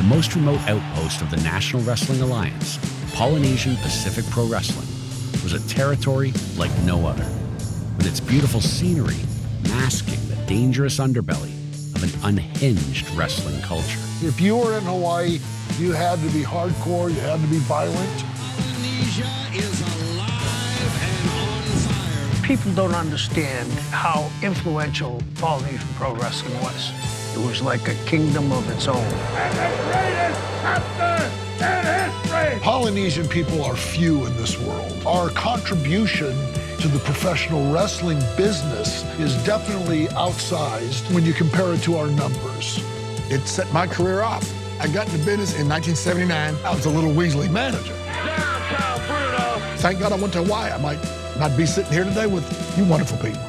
The most remote outpost of the National Wrestling Alliance, Polynesian Pacific Pro Wrestling, was a territory like no other, with its beautiful scenery masking the dangerous underbelly of an unhinged wrestling culture. If you were in Hawaii, you had to be hardcore, you had to be violent. Polynesia is alive and on fire. People don't understand how influential Polynesian Pro Wrestling was. It was like a kingdom of its own. Polynesian people are few in this world. Our contribution to the professional wrestling business is definitely outsized when you compare it to our numbers. It set my career off. I got into business in 1979. I was a little Weasley manager. Thank God I went to Hawaii. I might not be sitting here today with you wonderful people.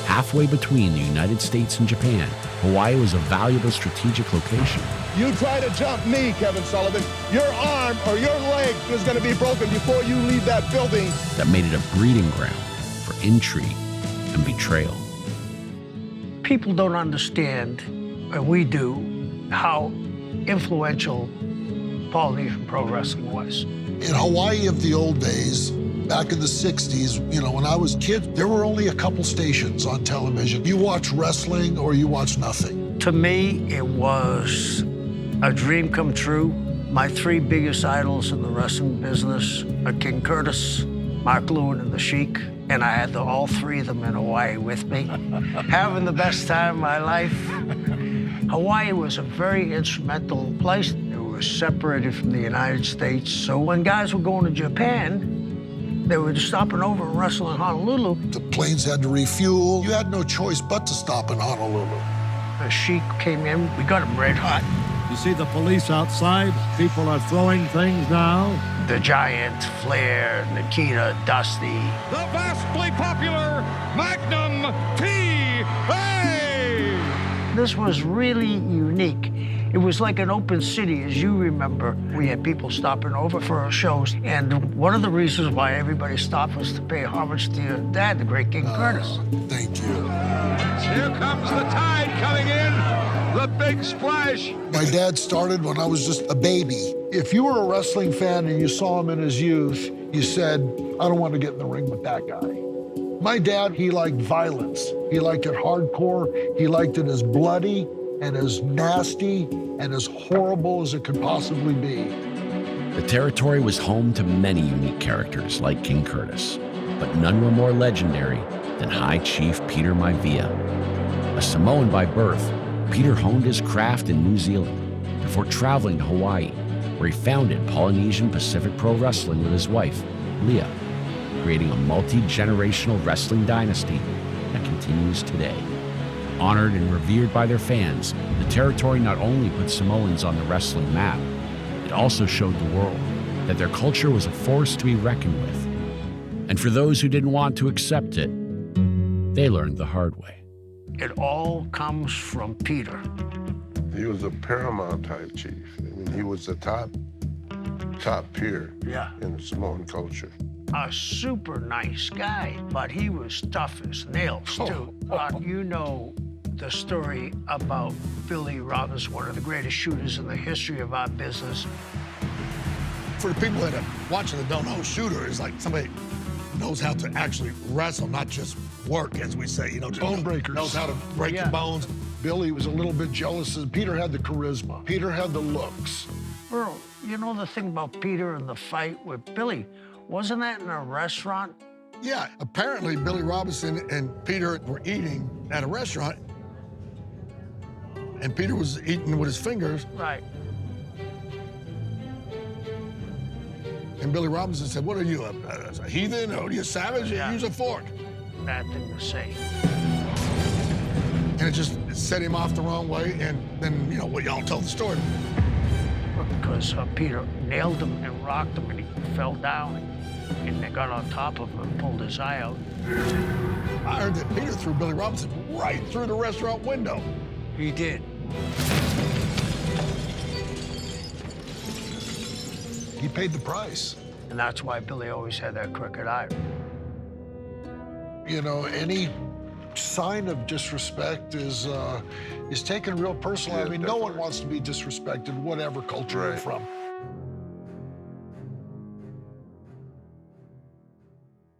Halfway between the United States and Japan, Hawaii was a valuable strategic location. You try to jump me, Kevin Sullivan, your arm or your leg is going to be broken before you leave that building. That made it a breeding ground for intrigue and betrayal. People don't understand, and we do, how influential Polynesian Pro Wrestling was. In Hawaii of the old days, back in the 60s, when I was a kid, there were only a couple stations on television. You watch wrestling or you watch nothing. To me, it was a dream come true. My three biggest idols in the wrestling business are King Curtis, Mark Lewin, and the Sheik. And I had all three of them in Hawaii with me, having the best time of my life. Hawaii was a very instrumental place. It was separated from the United States. So when guys were going to Japan, they were stopping over and wrestling in Honolulu. The planes had to refuel. You had no choice but to stop in Honolulu. The Sheik came in, we got him red hot. You see the police outside? People are throwing things now. The Giant, Flair, Nikita, Dusty. The vastly popular Magnum TA! This was really unique. It was like an open city, as you remember. We had people stopping over for our shows, and one of the reasons why everybody stopped was to pay homage to your dad, the great King Curtis. Thank you. Here comes the tide coming in. The big splash. My dad started when I was just a baby. If you were a wrestling fan and you saw him in his youth, you said, I don't want to get in the ring with that guy. My dad, he liked violence. He liked it hardcore. He liked it as bloody and as nasty and as horrible as it could possibly be. The territory was home to many unique characters like King Curtis, but none were more legendary than High Chief Peter Maivia. A Samoan by birth, Peter honed his craft in New Zealand before traveling to Hawaii, where he founded Polynesian Pacific Pro Wrestling with his wife, Leah, creating a multi-generational wrestling dynasty that continues today. Honored and revered by their fans, the territory not only put Samoans on the wrestling map, it also showed the world that their culture was a force to be reckoned with. And for those who didn't want to accept it, they learned the hard way. It all comes from Peter. He was a paramount type chief. I mean, he was the top peer in the Samoan culture. A super nice guy, but he was tough as nails, too. You know the story about Billy Robbins, one of the greatest shooters in the history of our business. For the people that are watching that don't know, shooter is like somebody who knows how to actually wrestle, not just work, as we say. Bone breakers. Knows how to break the bones. Billy was a little bit jealous. Peter had the charisma. Peter had the looks. Earl, you know the thing about Peter and the fight with Billy? Wasn't that in a restaurant? Yeah, apparently Billy Robinson and Peter were eating at a restaurant, and Peter was eating with his fingers. Right. And Billy Robinson said, what are you, a heathen? Or are you a savage? Yeah. Use a fork. Bad thing to say. And it just set him off the wrong way, and then, what y'all tell the story. Because Peter nailed him and rocked him, and he fell down, and they got on top of him and pulled his eye out. I heard that Peter threw Billy Robinson right through the restaurant window. He did. He paid the price. And that's why Billy always had that crooked eye. Any sign of disrespect is is taken real personally. Yeah, I mean, no one definitely. wants to be disrespected, whatever culture you're Right. from.